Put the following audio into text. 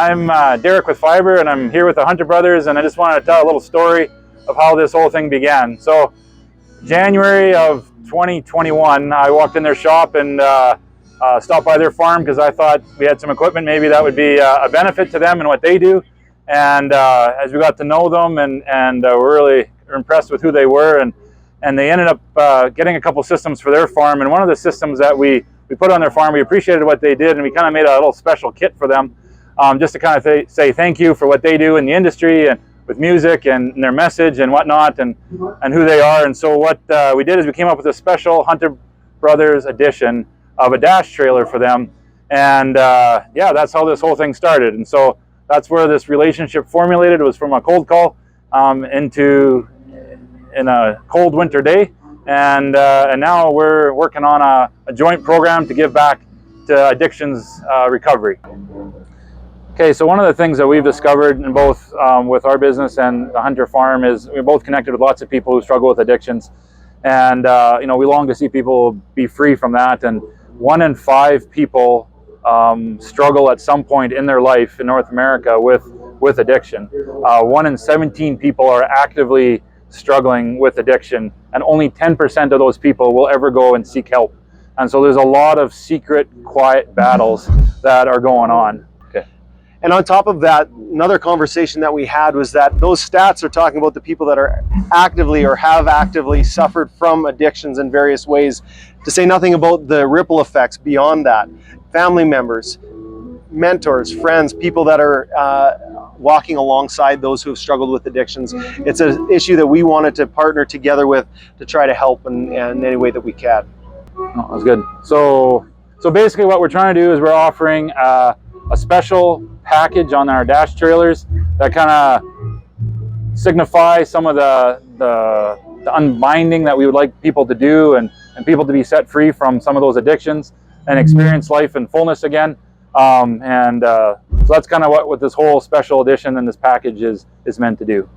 I'm Derek with PhiBer, and I'm here with the Hunter Brothers, and I just wanted to tell a little story of how this whole thing began. So, January of 2021, I walked in their shop and stopped by their farm because I thought we had some equipment maybe that would be a benefit to them and what they do. And as we got to know them, and we're really impressed with who they were, and they ended up getting a couple systems for their farm. And one of the systems that we put on their farm, we appreciated what they did, and we kind of made a little special kit for them. Just to kind of say thank you for what they do in the industry and with music and their message and whatnot, and who they are. And so what we did is we came up with a special Hunter Brothers edition of a dash trailer for them. And yeah, that's how this whole thing started. And so that's where this relationship formulated. It was from a cold call in a cold winter day. And now we're working on a joint program to give back to addictions recovery. Okay, so one of the things that we've discovered in both with our business and the Hunter Farm is we're both connected with lots of people who struggle with addictions, and you know, we long to see people be free from that. And 1 in 5 people struggle at some point in their life in North America with addiction. 1 in 17 people are actively struggling with addiction, and only 10% of those people will ever go and seek help. And so there's a lot of secret, quiet battles that are going on. And on top of that, another conversation that we had was that those stats are talking about the people that are actively or have actively suffered from addictions in various ways, to say nothing about the ripple effects beyond that. Family members, mentors, friends, people that are walking alongside those who have struggled with addictions. It's an issue that we wanted to partner together with to try to help in any way that we can. Oh, that's good. So basically what we're trying to do is we're offering a special package on our dash trailers that kind of signify some of the unbinding that we would like people to do, and people to be set free from some of those addictions and experience life in fullness again. So that's kind of what this whole special edition and this package is meant to do.